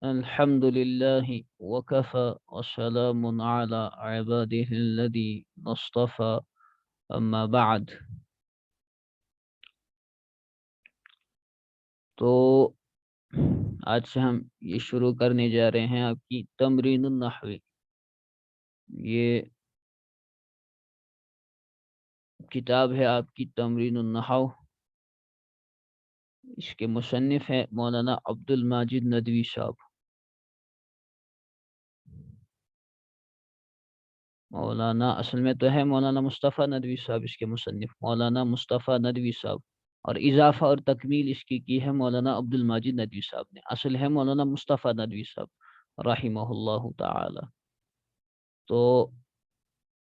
الحمد لله وكفى وسلام على عباده الذي اصطفى اما بعد. تو آج سے ہم یہ شروع کرنے جا رہے ہیں آپ کی تمرین النحو. یہ کتاب ہے آپ کی تمرین النحو. اس کے مصنف ہے مولانا عبد الماجد ندوی صاحب. مولانا اصل میں تو ہے مولانا مصطفیٰ ندوی صاحب اس کے مصنف مولانا مصطفیٰ ندوی صاحب، اور اضافہ اور تکمیل اس کی ہے مولانا عبد الماجد ندوی صاحب نے. اصل ہے مولانا مصطفیٰ ندوی صاحب رحمہ اللہ تعالی. تو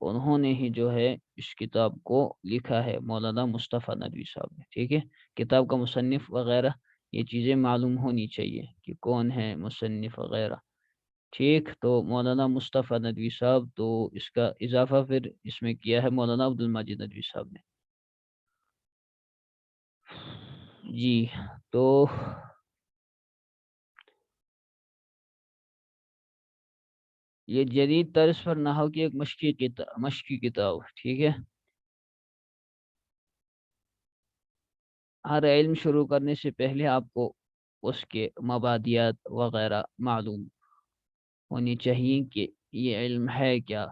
انہوں نے ہی جو ہے اس کتاب کو لکھا ہے مولانا مصطفیٰ ندوی صاحب نے. ٹھیک ہے، کتاب کا مصنف وغیرہ یہ چیزیں معلوم ہونی چاہیے کہ کون ہے مصنف وغیرہ. ٹھیک، تو مولانا مصطفیٰ ندوی صاحب، تو اس کا اضافہ پھر اس میں کیا ہے مولانا عبد الماجد ندوی صاحب نے. جی، تو یہ جدید طرز پر نحو کی ایک مشقی کتاب. ٹھیک ہے، ہر علم شروع کرنے سے پہلے آپ کو اس کے مبادیات وغیرہ معلوم ہونی چاہیے کہ یہ علم ہے کیا.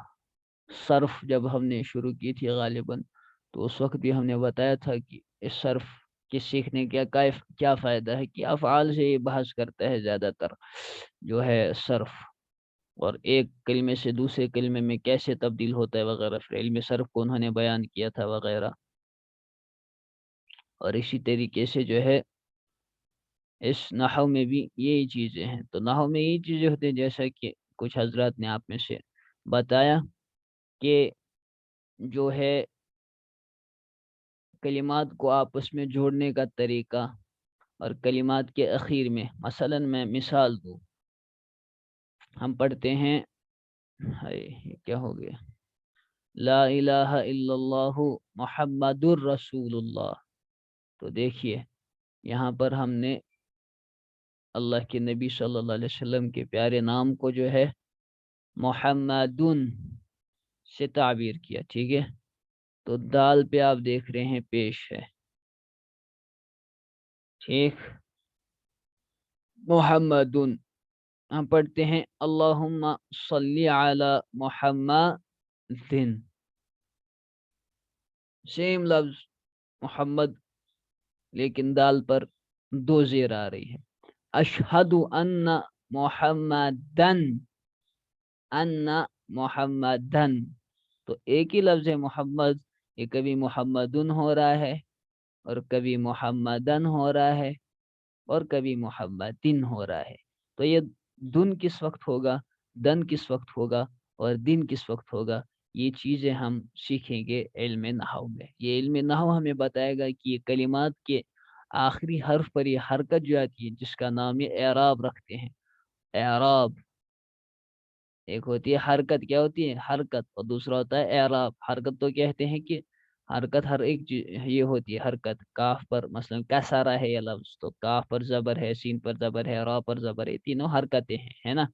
صرف جب ہم نے شروع کی تھی غالباً، تو اس وقت بھی ہم نے بتایا تھا کہ اس صرف کے سیکھنے کیا فائدہ ہے، کہ افعال سے یہ بحث کرتا ہے زیادہ تر جو ہے صرف، اور ایک کلمے سے دوسرے کلمے میں کیسے تبدیل ہوتا ہے وغیرہ. پھر علم صرف کو انہوں نے بیان کیا تھا وغیرہ. اور اسی طریقے سے جو ہے اس نحو میں بھی یہی چیزیں ہیں. تو نحو میں یہی چیزیں ہوتی ہیں جیسا کہ کچھ حضرات نے آپ میں سے بتایا کہ جو ہے کلمات کو آپس میں جوڑنے کا طریقہ، اور کلمات کے اخیر میں مثلا میں مثال دوں. ہم پڑھتے ہیں یہ کیا ہو گیا، لا الہ الا اللہ محمد الرسول اللہ. تو دیکھیے یہاں پر ہم نے اللہ کے نبی صلی اللہ علیہ وسلم کے پیارے نام کو جو ہے محمدن سے تعبیر کیا. ٹھیک ہے، تو دال پہ آپ دیکھ رہے ہیں پیش ہے. ٹھیک، محمدن. ہم پڑھتے ہیں اللہم صلی علی محمد، سیم لفظ محمد، لیکن دال پر دو زیر آ رہی ہے. اشہد ان محمدن، ان محمدن. تو ایک ہی لفظ ہے محمد، یہ کبھی محمدن ہو رہا ہے، اور کبھی محمدن ہو رہا ہے، اور کبھی محمدن ہو رہا ہے. تو یہ دن کس وقت ہوگا، دن کس وقت ہوگا، اور دن کس وقت ہوگا، یہ چیزیں ہم سیکھیں گے علم نحو میں. یہ علم نحو ہمیں بتائے گا کہ یہ کلمات کے آخری حرف پر یہ حرکت جو آتی ہے جس کا نام یہ اعراب رکھتے ہیں. اعراب ایک ہوتی ہے حرکت، کیا ہوتی ہے حرکت، اور دوسرا ہوتا ہے اعراب. حرکت تو کہتے ہیں کہ حرکت ہر ایک یہ ہوتی ہے حرکت. کاف پر مثلا کسرہ ہے یہ لفظ، تو کاف پر زبر ہے، سین پر زبر ہے، را پر زبر ہے، تینوں حرکتیں ہیں، ہے نا.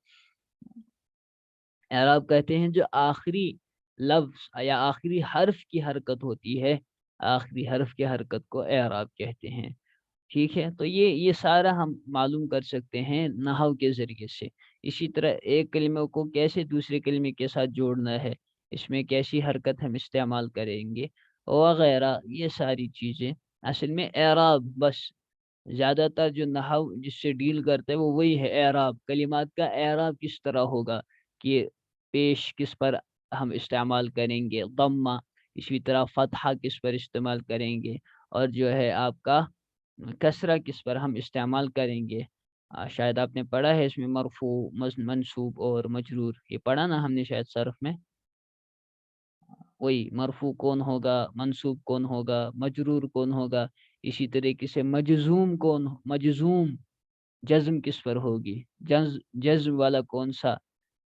اعراب کہتے ہیں جو آخری لفظ یا آخری حرف کی حرکت ہوتی ہے، آخری حرف کی حرکت کو اعراب کہتے ہیں. ٹھیک ہے، تو یہ سارا ہم معلوم کر سکتے ہیں نحو کے ذریعے سے. اسی طرح ایک کلمے کو کیسے دوسرے کلمے کے ساتھ جوڑنا ہے، اس میں کیسی حرکت ہم استعمال کریں گے وغیرہ، یہ ساری چیزیں اصل میں اعراب. بس زیادہ تر جو نحو جس سے ڈیل کرتا ہے وہ وہی ہے اعراب. کلمات کا اعراب کس طرح ہوگا، کہ پیش کس پر ہم استعمال کریں گے ضمہ، اسی طرح فتحہ کس پر استعمال کریں گے، اور جو ہے آپ کا کسرہ کس پر ہم استعمال کریں گے. شاید آپ نے پڑھا ہے اس میں مرفوع، منصوب اور مجرور، یہ پڑھا نا ہم نے شاید صرف میں. وہی مرفوع کون ہوگا، منصوب کون ہوگا، مجرور کون ہوگا. اسی طریقے سے مجزوم جزم کس پر ہوگی، جزم والا کون سا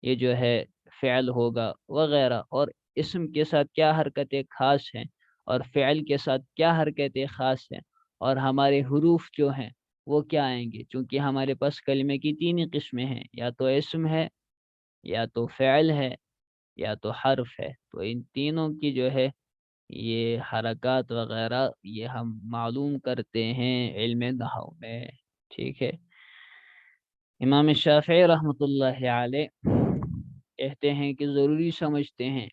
یہ جو ہے فعل ہوگا وغیرہ. اور اسم کے ساتھ کیا حرکتیں خاص ہیں، اور فعل کے ساتھ کیا حرکتیں خاص ہیں، اور ہمارے حروف جو ہیں وہ کیا آئیں گے؟ چونکہ ہمارے پاس کلمے کی تین ہی قسمیں ہیں، یا تو اسم ہے، یا تو فعل ہے، یا تو حرف ہے۔ تو ان تینوں کی جو ہے یہ حرکات وغیرہ یہ ہم معلوم کرتے ہیں علم نحو میں، ٹھیک ہے۔ امام شافعی رحمۃ اللہ علیہ کہتے ہیں کہ ضروری سمجھتے ہیں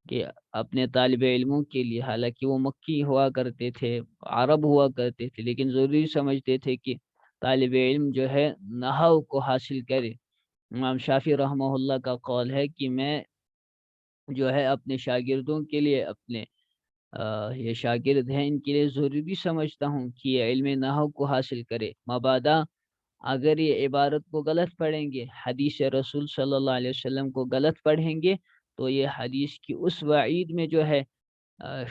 کہ اپنے طالب علموں کے لیے، حالانکہ وہ مکی ہوا کرتے تھے، عرب ہوا کرتے تھے، لیکن ضروری سمجھتے تھے کہ طالب علم جو ہے نحو کو حاصل کرے۔ امام شافعی رحمہ اللہ کا قول ہے کہ میں جو ہے اپنے شاگردوں کے لیے، اپنے یہ شاگرد ہیں ان کے لیے ضروری سمجھتا ہوں کہ یہ علم نحو کو حاصل کرے، مبادا اگر یہ عبارت کو غلط پڑھیں گے، حدیث رسول صلی اللہ علیہ وسلم کو غلط پڑھیں گے، تو یہ حدیث کی اس وعید میں جو ہے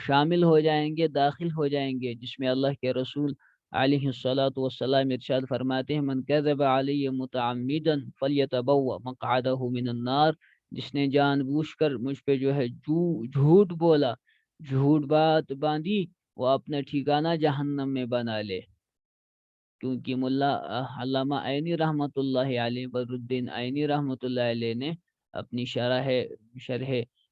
شامل ہو جائیں گے، داخل ہو جائیں گے، جس میں اللہ کے رسول علیہ الصلاۃ والسلام ارشاد فرماتے ہیں من کذب علی متعمدا فلیتبوأ مقعدہ من النار، جس نے جان بوجھ کر مجھ پہ جو ہے جھوٹ بولا، جھوٹ بات باندھی، وہ اپنا ٹھکانہ جہنم میں بنا لے۔ کیونکہ ملا علامہ عینی رحمۃ اللہ علیہ، بدر الدین عینی رحمۃ اللہ علیہ نے اپنی شرح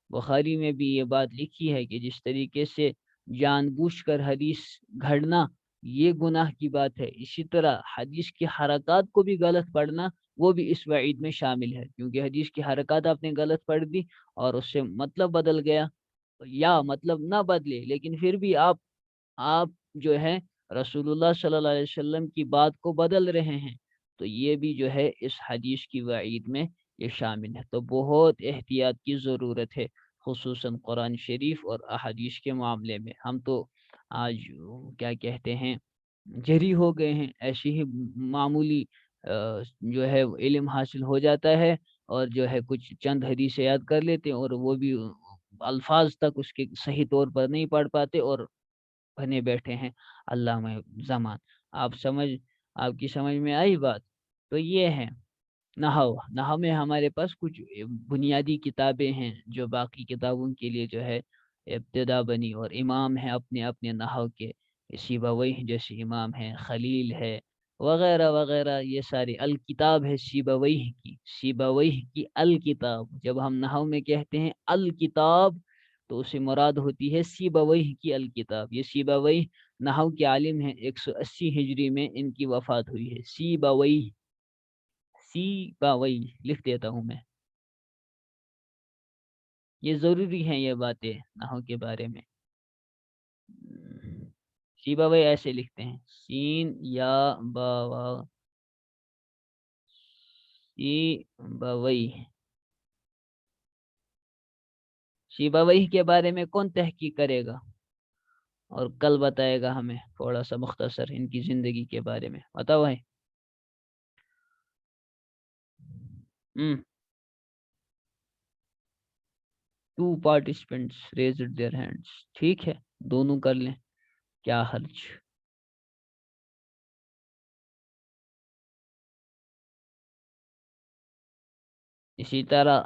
بخاری میں بھی یہ بات لکھی ہے کہ جس طریقے سے جان بوجھ کر حدیث گھڑنا یہ گناہ کی بات ہے، اسی طرح حدیث کی حرکات کو بھی غلط پڑھنا وہ بھی اس وعید میں شامل ہے، کیونکہ حدیث کی حرکات آپ نے غلط پڑھ دی اور اس سے مطلب بدل گیا، یا مطلب نہ بدلے لیکن پھر بھی آپ جو ہے رسول اللہ صلی اللہ علیہ وسلم کی بات کو بدل رہے ہیں، تو یہ بھی جو ہے اس حدیث کی وعید میں یہ شامل ہے۔ تو بہت احتیاط کی ضرورت ہے، خصوصاً قرآن شریف اور احادیث کے معاملے میں۔ ہم تو آج کیا کہتے ہیں جری ہو گئے ہیں، ایسی ہی معمولی جو ہے علم حاصل ہو جاتا ہے، اور جو ہے کچھ چند حدیثیں یاد کر لیتے ہیں، اور وہ بھی الفاظ تک اس کے صحیح طور پر نہیں پڑھ پاتے، اور بنے بیٹھے ہیں علامہ زمان۔ آپ کی سمجھ میں آئی بات؟ تو یہ ہے نحو میں ہمارے پاس کچھ بنیادی کتابیں ہیں جو باقی کتابوں کے لیے جو ہے ابتدا بنی، اور امام ہیں اپنے اپنے نحو کے، سیبویہ جیسے امام ہیں، خلیل ہے وغیرہ وغیرہ، یہ ساری الکتاب ہے سیبویہ کی الکتاب۔ جب ہم نحو میں کہتے ہیں الکتاب تو اسے مراد ہوتی ہے سیبویہ کی الکتاب۔ یہ سیبویہ نحو کے عالم ہیں، 180 ہجری میں ان کی وفات ہوئی ہے۔ سیبویہ لکھ دیتا ہوں میں، یہ ضروری ہیں یہ باتیں نحو کے بارے میں۔ سیبویہ ایسے لکھتے ہیں، سین یا با وا، سیبویہ کے بارے میں کون تحقیق کرے گا اور کل بتائے گا ہمیں تھوڑا سا مختصر ان کی زندگی کے بارے میں؟ بتاؤ بھائی۔ 2 participants raised their hands، ٹھیک ہے دونوں کر لیں، کیا حرج۔ اسی طرح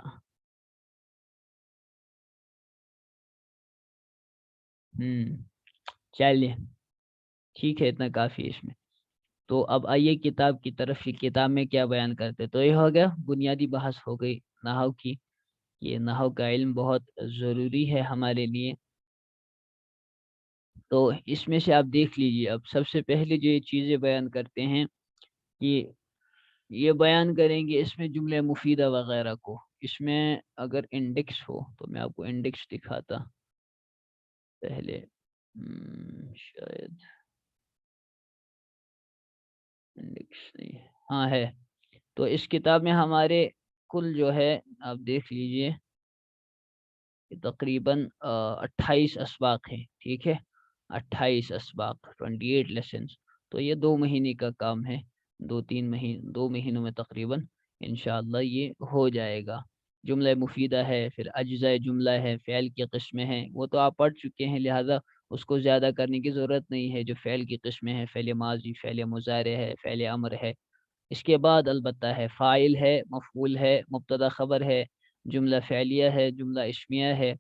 چلیے ٹھیک ہے، اتنا کافی ہے اس میں۔ تو اب آئیے کتاب کی طرف، یہ کتاب میں کیا بیان کرتے، تو یہ ہو گیا بنیادی بحث ہو گئی نحو کی، یہ نحو کا علم بہت ضروری ہے ہمارے لیے۔ تو اس میں سے آپ دیکھ لیجئے، اب سب سے پہلے جو یہ چیزیں بیان کرتے ہیں کہ یہ بیان کریں گے اس میں جملہ مفیدہ وغیرہ کو، اس میں اگر انڈیکس ہو تو میں آپ کو انڈیکس دکھاتا پہلے، شاید انڈیکس نہیں ہے، ہاں ہے۔ تو اس کتاب میں ہمارے کل جو ہے آپ دیکھ لیجئے تقریباً 28 اسباق ہیں، ٹھیک ہے، 28 اسباق، 28 لیسنز۔ تو یہ 2 مہینے کا کام ہے، 2 مہینوں میں تقریباً انشاءاللہ یہ ہو جائے گا۔ جملہ مفیدہ ہے، پھر اجزاء جملہ ہے، فعل کی قسمیں ہیں، وہ تو آپ پڑھ چکے ہیں، لہذا اس کو زیادہ کرنے کی ضرورت نہیں ہے۔ جو فعل کی قسمیں ہیں، فعل ماضی، فعل مضارع ہے، فعل امر ہے۔ اس کے بعد البتہ ہے فاعل ہے، مفعول ہے، مبتدا خبر ہے، جملہ فعلیہ ہے، جملہ اسمیہ ہے،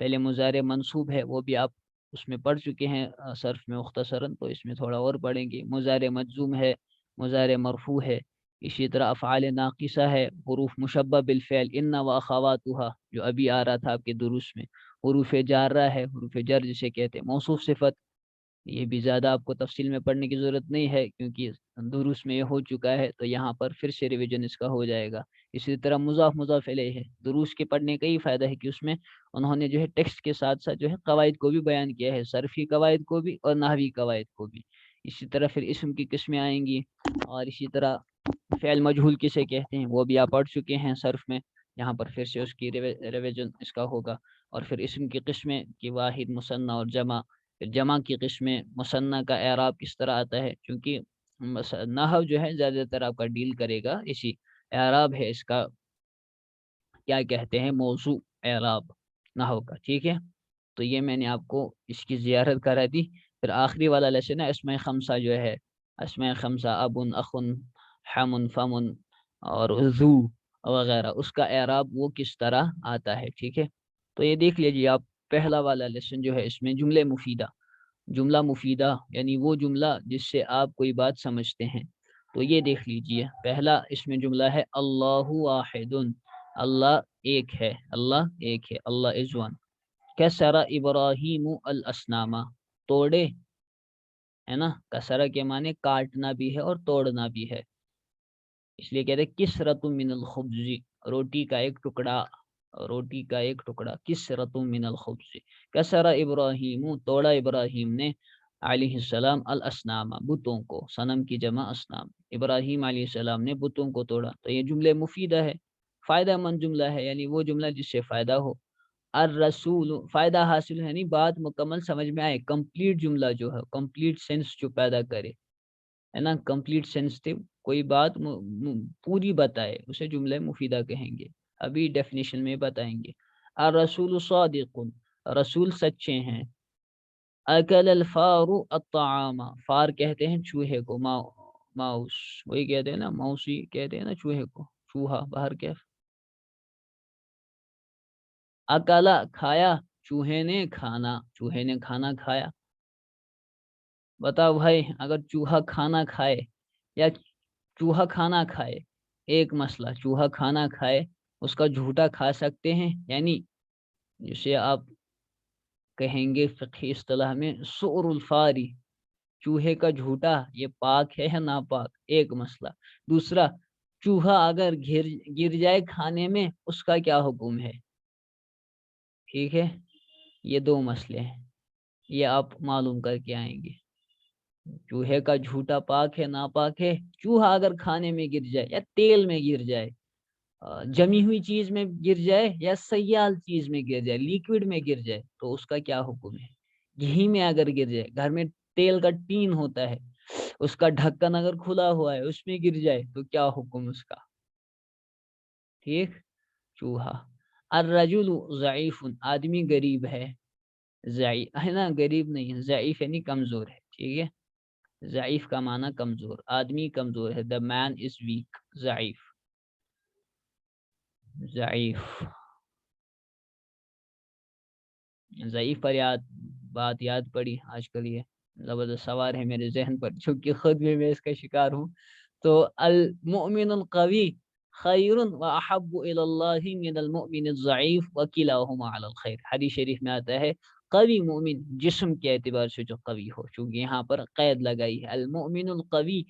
فعل مضارع منصوب ہے، وہ بھی آپ اس میں پڑھ چکے ہیں صرف میں مختصراً، تو اس میں تھوڑا اور پڑھیں گے۔ مضارع مجزوم ہے، مضارع مرفوع ہے، اسی طرح افعال ناقصہ ہے، حروف مشبہ بالفعل ان و اخواتها جو ابھی آ رہا تھا آپ کے دروس میں، حروف جارہ ہے، حروف جر جسے کہتے ہیں، موصوف صفت، یہ بھی زیادہ آپ کو تفصیل میں پڑھنے کی ضرورت نہیں ہے کیونکہ دروس میں یہ ہو چکا ہے، تو یہاں پر پھر سے ریویژن اس کا ہو جائے گا۔ اسی طرح مضاف مضاف الیہ ہے، دروس کے پڑھنے کا یہ فائدہ ہے کہ اس میں انہوں نے جو ہے ٹیکسٹ کے ساتھ ساتھ جو ہے قواعد کو بھی بیان کیا ہے، صرفی قواعد کو بھی اور نحوی قواعد کو بھی۔ اسی طرح پھر اسم کی قسمیں آئیں گی، اور اسی طرح فعل مجہول کسے کہتے ہیں وہ بھی آپ پڑھ چکے ہیں صرف میں، یہاں پر پھر سے اس کی ریویژن اس کا ہوگا۔ اور پھر اسم کی قسمیں کہ واحد، مثنی اور جمع، پھر جمع کی قسمیں، مثنی کا اعراب کس طرح آتا ہے، کیونکہ نحو جو ہے زیادہ تر آپ کا ڈیل کرے گا اسی اعراب ہے اس کا، کیا کہتے ہیں، موضوع اعراب نحو کا، ٹھیک ہے۔ تو یہ میں نے آپ کو اس کی زیارت کرا دی۔ پھر آخری والا لیسن ہے اسماء خمسہ جو ہے، اسماء خمسہ ابن، اخن، حمن، فمن اور ذو وغیرہ، اس کا اعراب وہ کس طرح آتا ہے، ٹھیک ہے۔ تو یہ دیکھ لیجیے آپ، پہلا والا لیسن جو ہے اس میں جملے مفیدہ، جملہ مفیدہ یعنی وہ جملہ جس سے آپ کوئی بات سمجھتے ہیں، تو یہ دیکھ لیجیے۔ پہلا اس میں جملہ ہے اللہ واحد، اللہ ایک ہے، اللہ ایک ہے، اللہ از ون۔ کسر ابراہیم الاسنام، توڑے، ہے نا، کسرہ کے معنی کاٹنا بھی ہے اور توڑنا بھی ہے، اس لیے کہتے ہیں کسرۃ من الخبز، روٹی کا ایک ٹکڑا، روٹی کا ایک ٹکڑا، کسرۃ من الخبز۔ کسر ابراہیم، توڑا ابراہیم نے، علیہ السلام، الاسنام، بتوں کو، صنم کی جمع اسنام، ابراہیم علیہ السلام نے بتوں کو توڑا۔ تو یہ جملے مفیدہ ہے، فائدہ مند جملہ ہے، یعنی وہ جملہ جس سے فائدہ ہو۔ الرسول، فائدہ حاصل ہے، یعنی بات مکمل سمجھ میں آئے، کمپلیٹ جملہ جو ہے، کمپلیٹ سینس جو پیدا کرے، ہے نا، کمپلیٹ سینسٹیو، کوئی بات پوری بتائے، اسے جملہ مفیدہ کہیں گے، ابھی ڈیفینیشن میں بتائیں گے۔ الرسول صادق، رسول سچے ہیں۔ اکل الفار الطعام، فار کہتے ہیں چوہے کو، ماؤس، وہی کہتے ہیں نا، موسی کہتے ہیں نا چوہے کو، چوہا باہر کیا۔ اکلا، کھایا، چوہے نے کھانا، چوہے نے کھانا کھایا۔ بتاؤ بھائی، اگر چوہا کھانا کھائے یا چوہا کھانا کھائے، ایک مسئلہ، چوہا کھانا کھائے، اس کا جھوٹا کھا سکتے ہیں، یعنی جسے آپ کہیں گے فقہی اصطلاح میں سؤر الفاری، چوہے کا جھوٹا، یہ پاک ہے یا ناپاک، ایک مسئلہ۔ دوسرا، چوہا اگر گر جائے کھانے میں، اس کا کیا حکم ہے، ٹھیک ہے۔ یہ دو مسئلے ہیں، یہ آپ معلوم کر کے آئیں گے۔ چوہے کا جھوٹا پاک ہے ناپاک ہے، چوہا اگر کھانے میں گر جائے یا تیل میں گر جائے، جمی ہوئی چیز میں گر جائے یا سیال چیز میں گر جائے، لیکوڈ میں گر جائے، تو اس کا کیا حکم ہے۔ گھی میں اگر گر جائے، گھر میں تیل کا ٹین ہوتا ہے، اس کا ڈھکن اگر کھلا ہوا ہے، اس میں گر جائے تو کیا حکم اس کا، ٹھیک، چوہا۔ الرجل ضعیف، آدمی غریب ہے، ضعیف ہے نا، غریب نہیں، ضعیف یعنی کمزور ہے، ٹھیک ہے۔ ضعیف کا معنی کمزور، آدمی کمزور ہے، the man is weak، ضعیف، ضعیف، ضعیف پر بات یاد پڑی آج کل، یہ زبردست سوار ہے میرے ذہن پر، چونکہ خود میں اس کا شکار ہوں۔ تو المؤمن القوی خیر و احب الی اللہ من المؤمن الضعیف وکلاہما علی الخیر، حدیث شریف میں آتا ہے قوی مومن جسم کے اعتبار سے جو قوی ہو، چونکہ یہاں پر قید لگائی ہے، المؤمن القوی،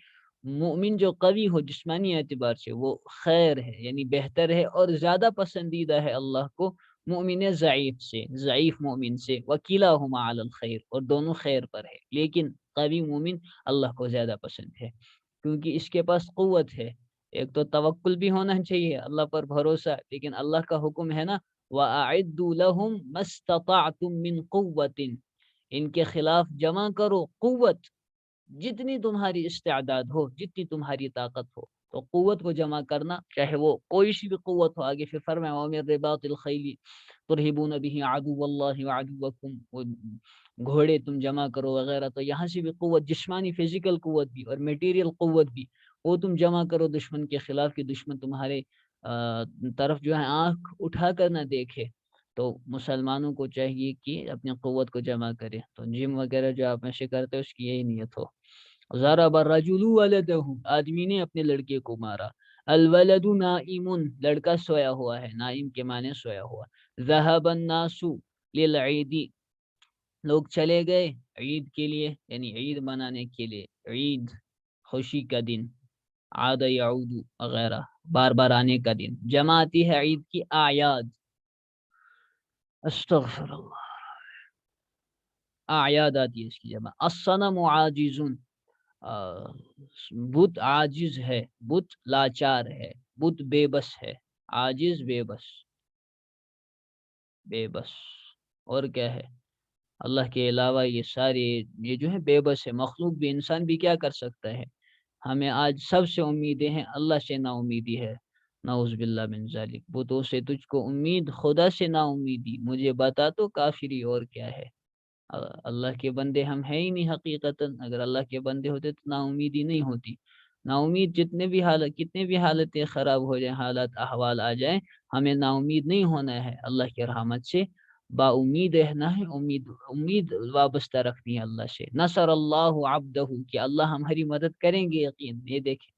مومن جو قوی ہو جسمانی اعتبار سے، وہ خیر ہے، یعنی بہتر ہے اور زیادہ پسندیدہ ہے اللہ کو مومن ضعیف سے، ضعیف مومن سے، وکلاہما علی الخیر، اور دونوں خیر پر ہے، لیکن قوی مومن اللہ کو زیادہ پسند ہے، کیونکہ اس کے پاس قوت ہے۔ ایک تو توکل بھی ہونا چاہیے، اللہ پر بھروسہ، لیکن اللہ کا حکم ہے نا، وَأَعِدُّوا لَهُم مَا اسْتَطَعْتُم مِّن قُوَّةٍ، ان کے خلاف جمع کرو قوت، جتنی تمہاری استعداد ہو، جتنی تمہاری طاقت ہو، تو قوت کو جمع کرنا، چاہے وہ کوئی سی بھی قوت ہو۔ آگے پھر فرمایا وَمِن رِبَاطِ الْخَيْلِ تُرْهِبُونَ بِهِ عَدُوَّ اللَّهِ وَعَدُوَّكُمْ، گھوڑے تم جمع کرو وغیرہ، تو یہاں سے بھی قوت، جسمانی فزیکل قوت بھی اور میٹیریل قوت بھی، وہ تم جمع کرو دشمن کے خلاف، کہ دشمن تمہارے طرف جو ہے آنکھ اٹھا کر نہ دیکھے، تو مسلمانوں کو چاہیے کہ اپنی قوت کو جمع کرے. تو جم وغیرہ جو آپ میں سے کرتے اس کی یہی نیت ہو. ضرب الرجل ولدہ، آدمی نے اپنے لڑکے کو مارا. الولد نائم، لڑکا سویا ہوا ہے، نائم کے معنی سویا ہوا. ذهب الناس للعید، لوگ چلے گئے عید کے لیے، یعنی عید منانے کے لیے، عید خوشی کا دن، عاد یعود وغیرہ بار بار آنے کا دن. جمع آتی ہے عید کی اعیاد، استغفر اللہ، اعیاد آتی ہے اس کی جمع. الصنم عاجز، بت عاجز ہے، بت لاچار ہے، بت بے بس ہے. عاجز بے بس، بے بس. اور کیا ہے؟ اللہ کے علاوہ یہ سارے یہ جو ہے بے بس ہے. مخلوق بھی، انسان بھی کیا کر سکتا ہے؟ ہمیں آج سب سے امیدیں ہیں، اللہ سے نا امیدی ہے. نعوذ باللہ من ذالک. بتوں سے تجھ کو امید، خدا سے نا امیدی، مجھے بتا تو کافری اور کیا ہے. اللہ کے بندے ہم ہیں ہی نہیں حقیقتاً. اگر اللہ کے بندے ہوتے تو نا امیدی نہیں ہوتی. نا امید جتنے بھی حالت، کتنے بھی حالتیں خراب ہو جائیں، حالات احوال آ جائیں، ہمیں نا امید نہیں ہونا ہے. اللہ کی رحمت سے با امید رہنا ہے. امید وابستہ رکھنی ہے اللہ سے. نصر اللہ عبدہ، کہ اللہ ہماری مدد کریں گے یقین. یہ دیکھیں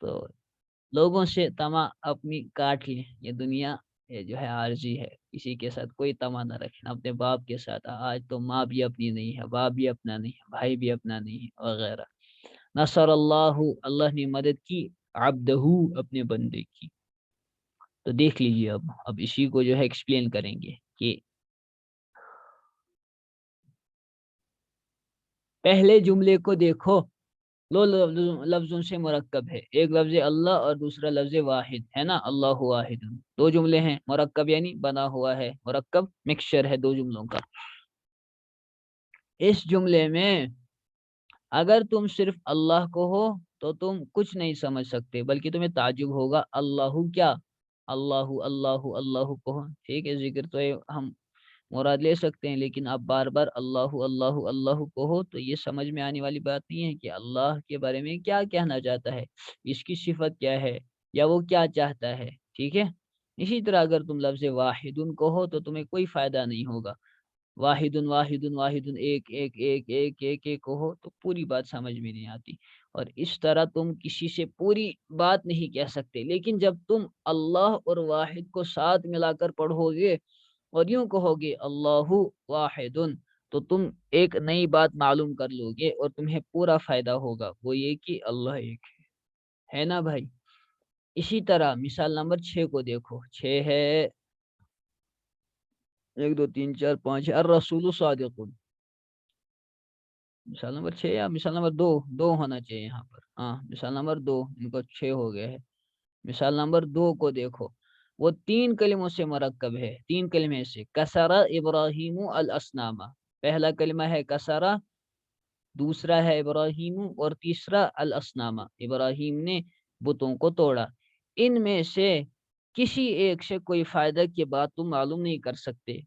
تو لوگوں سے تما اپنی کاٹ لیں. یہ دنیا یہ جو ہے عارضی ہے. کسی کے ساتھ کوئی تما نہ رکھنا. اپنے باپ کے ساتھ، آج تو ماں بھی اپنی نہیں ہے، باپ بھی اپنا نہیں ہے، بھائی بھی اپنا نہیں ہے وغیرہ. نصر اللہ، اللہ نے مدد کی، عبدہ اپنے بندے کی. تو دیکھ لیجیے اب اسی کو جو ہے ایکسپلین کریں گے کہ پہلے جملے کو دیکھو. دو لفظوں سے مرکب ہے. ایک لفظ اللہ اور دوسرا لفظ واحد ہے نا، اللہ واحد. دو جملے ہیں مرکب، یعنی بنا ہوا ہے، مرکب مکسچر ہے دو جملوں کا. اس جملے میں اگر تم صرف اللہ کو ہو تو تم کچھ نہیں سمجھ سکتے، بلکہ تمہیں تعجب ہوگا. اللہ کیا؟ اللہ اللہ اللہ کو، ٹھیک ہے، ذکر تو ہم مراد لے سکتے ہیں، لیکن اب بار بار اللہ اللہ اللہ کو ہو تو یہ سمجھ میں آنے والی بات نہیں ہے کہ اللہ کے بارے میں کیا کہنا چاہتا ہے، اس کی صفت کیا ہے، یا وہ کیا چاہتا ہے. ٹھیک ہے. اسی طرح اگر تم لفظ واحد کو ہو تو تمہیں کوئی فائدہ نہیں ہوگا. واحد واحد واحد، ایک ایک ایک ایک ایک ایک کو ہو تو پوری بات سمجھ میں نہیں آتی. اور اس طرح تم کسی سے پوری بات نہیں کہہ سکتے. لیکن جب تم اللہ اور واحد کو ساتھ ملا کر پڑھو گے اور یوں کہو گے اللہ واحد، تو تم ایک نئی بات معلوم کر لو گے اور تمہیں پورا فائدہ ہوگا. وہ یہ کہ اللہ ایک ہے نا بھائی. اسی طرح مثال نمبر 6 کو دیکھو. 6 ہے 1 2 3 4 5 الرسول صادق. مثال نمبر 6 یا مثال نمبر 2 2 ہونا چاہیے یہاں پر. ہاں مثال نمبر 2، ان کو 6 ہو گئے ہے. مثال نمبر 2 کو دیکھو. وہ 3 کلموں سے مرکب ہے. 3 کلمے سے. کسرا ابراہیم الاسنام. پہلا کلمہ ہے کسرا، دوسرا ہے ابراہیم، اور تیسرا الاسنام، ابراہیم نے بتوں کو توڑا. ان میں سے کسی ایک سے کوئی فائدہ کی بات تم معلوم نہیں کر سکتے.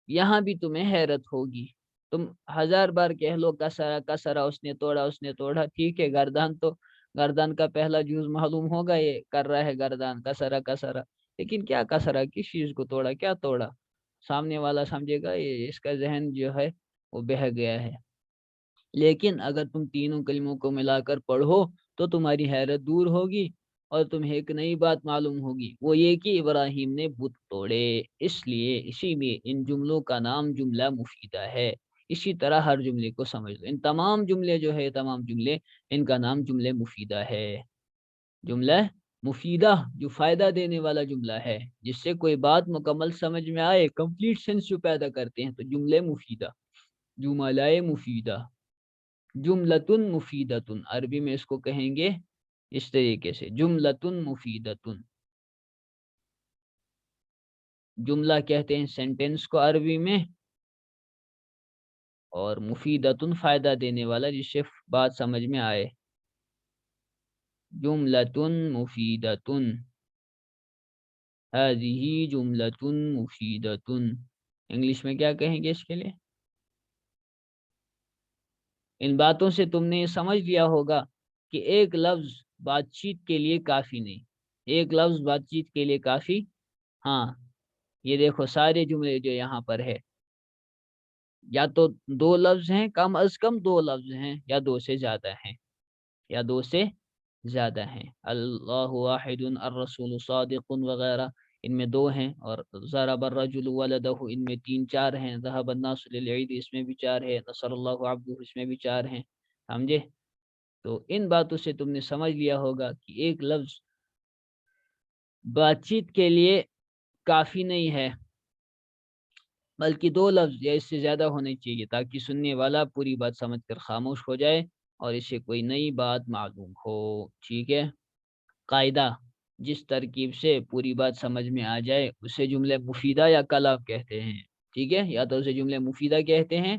یہاں بھی تمہیں حیرت ہوگی. تم 1000 بار کہہ لو کسرا کسرا، اس نے توڑا اس نے توڑا، ٹھیک ہے. گردان تو گردان کا پہلا جز معلوم ہوگا، یہ کر رہا ہے گردان کسرا کسرا. لیکن کیا کسرا، کس چیز کو توڑا، کیا توڑا؟ سامنے والا سمجھے گا یہ اس کا ذہن جو ہے وہ بہہ گیا ہے. لیکن اگر تم تینوں کلموں کو ملا کر پڑھو تو تمہاری حیرت دور ہوگی اور تمہیں ایک نئی بات معلوم ہوگی. وہ یہ کہ ابراہیم نے بت توڑے. اس لیے اسی میں ان جملوں کا نام جملہ مفیدہ ہے. اسی طرح ہر جملے کو سمجھ لو. ان تمام جملے جو ہے، تمام جملے، ان کا نام جملہ مفیدہ ہے. جملہ مفیدہ، جو فائدہ دینے والا جملہ ہے، جس سے کوئی بات مکمل سمجھ میں آئے، کمپلیٹ سینس جو پیدا کرتے ہیں، تو جملہ مفیدہ، جملہ مفیدہ، جملتن مفیدتن. عربی میں اس کو کہیں گے اس طریقے سے، جملتن مفیدتن. جملہ کہتے ہیں سینٹینس کو عربی میں، اور مفیدتن فائدہ دینے والا، جس سے بات سمجھ میں آئے. جملتن مفیدتن، هذه جملتن مفیدتن. انگلش میں کیا کہیں گے اس کے لیے؟ ان باتوں سے تم نے سمجھ لیا ہوگا کہ ایک لفظ بات چیت کے لیے کافی نہیں. ایک لفظ بات چیت کے لیے کافی، ہاں یہ دیکھو سارے جملے جو یہاں پر ہے یا تو دو لفظ ہیں، کم از کم دو لفظ ہیں، یا دو سے زیادہ ہیں، یا دو سے زیادہ ہیں۔ اللہ واحد الرسول صادق وغیرہ ان میں دو ہیں، اور ضرب الرجل ولدہ ان میں تین چار ہیں، ذهب الناس للعید اس میں بھی چار ہے، نصر اللہ عبدہ اس میں بھی چار ہیں، سمجھے؟ تو ان باتوں سے تم نے سمجھ لیا ہوگا کہ ایک لفظ بات چیت کے لیے کافی نہیں ہے، بلکہ دو لفظ یا اس سے زیادہ ہونے چاہیے، تاکہ سننے والا پوری بات سمجھ کر خاموش ہو جائے اور اسے کوئی نئی بات معلوم ہو۔ ٹھیک ہے؟ قاعدہ، جس ترکیب سے پوری بات سمجھ میں آ جائے اسے جملہ مفیدہ یا کلام کہتے ہیں۔ ٹھیک ہے؟ یا تو اسے جملہ مفیدہ کہتے ہیں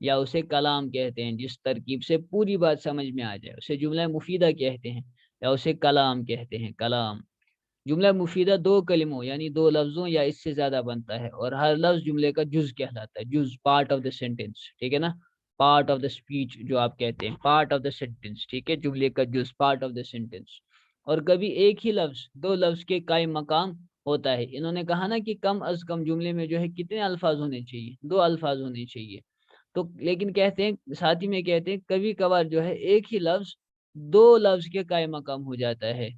یا اسے کلام کہتے ہیں۔ جس ترکیب سے پوری بات سمجھ میں آ جائے اسے جملہ مفیدہ کہتے ہیں یا اسے کلام کہتے ہیں، کلام۔ جملہ مفیدہ دو کلموں یعنی دو لفظوں یا اس سے زیادہ بنتا ہے، اور ہر لفظ جملے کا جز کہلاتا ہے، جز، پارٹ آف دا سینٹینس، ٹھیک ہے نا؟ پارٹ آف دا اسپیچ جو آپ کہتے ہیں، پارٹ آف دا سینٹینس، ٹھیک ہے؟ جملے کا جز، پارٹ آف دا سینٹینس۔ اور کبھی ایک ہی لفظ دو لفظ کے قائم مقام ہوتا ہے۔ انہوں نے کہا نا کہ کم از کم جملے میں جو ہے کتنے الفاظ ہونے چاہیے؟ دو الفاظ ہونے چاہیے۔ تو لیکن کہتے ہیں، ساتھ ہی میں کہتے ہیں کبھی کبھار جو ہے ایک ہی لفظ دو لفظ کے قائم مقام ہو جاتا ہے،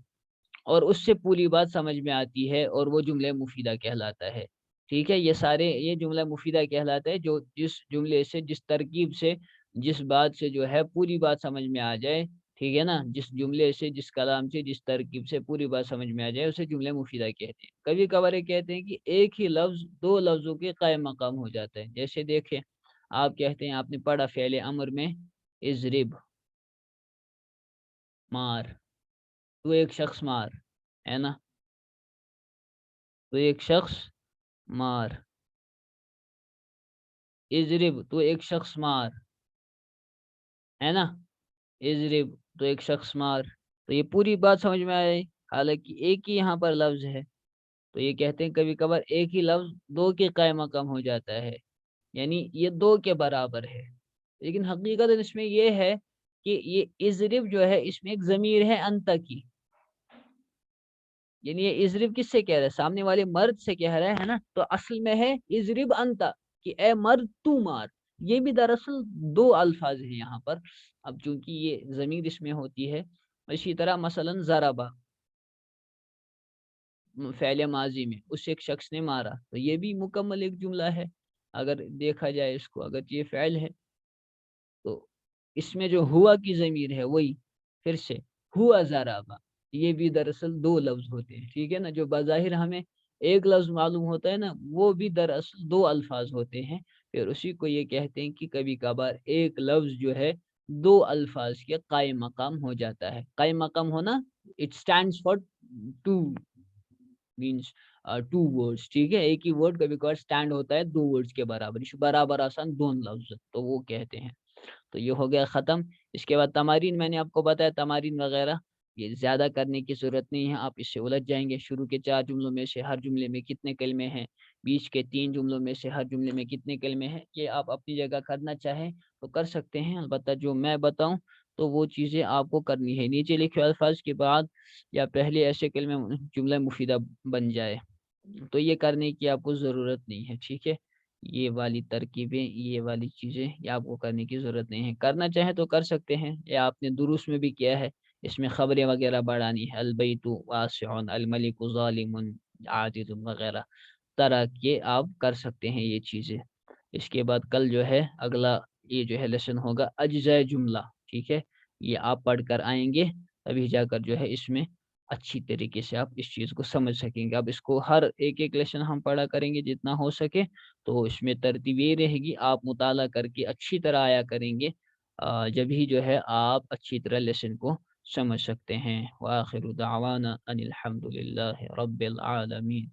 اور اس سے پوری بات سمجھ میں آتی ہے، اور وہ جملہ مفیدہ کہلاتا ہے۔ ٹھیک ہے؟ یہ سارے یہ جملہ مفیدہ کہلاتا ہے جو جس جملے سے، جس ترکیب سے، جس بات سے جو ہے پوری بات سمجھ میں آ جائے، ٹھیک ہے نا؟ جس جملے سے، جس کلام سے، جس ترکیب سے پوری بات سمجھ میں آ جائے اسے جملہ مفیدہ کہتے ہیں۔ کبھی کبھار یہ کہتے ہیں کہ ایک ہی لفظ دو لفظوں کے قائم مقام ہو جاتا ہے۔ جیسے دیکھیں، آپ کہتے ہیں، آپ نے پڑھا فعل امر میں اضرب، مار، تو ایک شخص مار، ہے نا؟ تو ایک شخص مار، اضرب تو ایک شخص مار، ہے نا؟ اضرب تو ایک شخص مار، تو یہ پوری بات سمجھ میں آئی، حالانکہ ایک ہی یہاں پر لفظ ہے۔ تو یہ کہتے ہیں کبھی کبھار ایک ہی لفظ دو کے قائم مقام ہو جاتا ہے، یعنی یہ دو کے برابر ہے، لیکن حقیقت اس میں یہ ہے کہ یہ اضرب جو ہے اس میں ایک ضمیر ہے انت کی، یعنی یہ اضرب کس سے کہہ رہا ہے؟ سامنے والے مرد سے کہہ رہا ہے نا؟ تو اصل میں ہے اضرب انت، کہ اے مرد تو مار۔ یہ بھی دراصل دو الفاظ ہیں یہاں پر، اب چونکہ یہ ضمیر اس میں ہوتی ہے۔ اسی طرح مثلا ضربا، فعل ماضی میں، اس ایک شخص نے مارا، تو یہ بھی مکمل ایک جملہ ہے اگر دیکھا جائے اس کو، اگر یہ فعل ہے تو اس میں جو ہوا کی ضمیر ہے وہی پھر سے ہوا ضربا، یہ بھی دراصل دو لفظ ہوتے ہیں، ٹھیک ہے نا؟ جو بظاہر ہمیں ایک لفظ معلوم ہوتا ہے نا، وہ بھی دراصل دو الفاظ ہوتے ہیں۔ پھر اسی کو یہ کہتے ہیں کہ کبھی کبھار ایک لفظ جو ہے دو الفاظ کے قائم مقام ہو جاتا ہے۔ قائم مقام ہونا، it stands for two, means two words, ٹھیک ہے؟ ایک ہی ورڈ کبھی کبھار اسٹینڈ ہوتا ہے دو ورڈز کے برابر، برابر آسان دون لفظ، تو وہ کہتے ہیں۔ تو یہ ہو گیا ختم۔ اس کے بعد تمارین، میں نے آپ کو بتایا تمارین وغیرہ یہ زیادہ کرنے کی ضرورت نہیں ہے، آپ اس سے الجھ جائیں گے۔ شروع کے 4 جملوں میں سے ہر جملے میں کتنے کلمے ہیں، بیچ کے 3 جملوں میں سے ہر جملے میں کتنے کلمے ہیں، یہ آپ اپنی جگہ کرنا چاہیں تو کر سکتے ہیں، البتہ جو میں بتاؤں تو وہ چیزیں آپ کو کرنی ہے۔ نیچے لکھے الفاظ کے بعد یا پہلے ایسے کلمے جملہ مفیدہ بن جائے، تو یہ کرنے کی آپ کو ضرورت نہیں ہے، ٹھیک ہے؟ یہ والی ترکیبیں، یہ والی چیزیں یہ آپ کو کرنے کی ضرورت نہیں ہے، کرنا چاہیں تو کر سکتے ہیں، یا آپ نے دروس میں بھی کیا ہے، اس میں خبریں وغیرہ بڑھانی ہے، البیت واسع، الملک ظالم، عادل وغیرہ طرح کے آپ کر سکتے ہیں یہ چیزیں۔ اس کے بعد کل جو ہے اگلا یہ جو ہے لیسن ہوگا اجزاء جملہ، ٹھیک ہے؟ یہ آپ پڑھ کر آئیں گے تبھی جا کر جو ہے اس میں اچھی طریقے سے آپ اس چیز کو سمجھ سکیں گے۔ اب اس کو ہر ایک لیسن ہم پڑھا کریں گے جتنا ہو سکے، تو اس میں ترتیب یہ رہے گی، آپ مطالعہ کر کے اچھی طرح آیا کریں گے، جب ہی جو ہے آپ اچھی طرح لیسن کو سمجھ سکتے ہیں۔ وآخر دعوانا ان الحمد للہ رب العالمین۔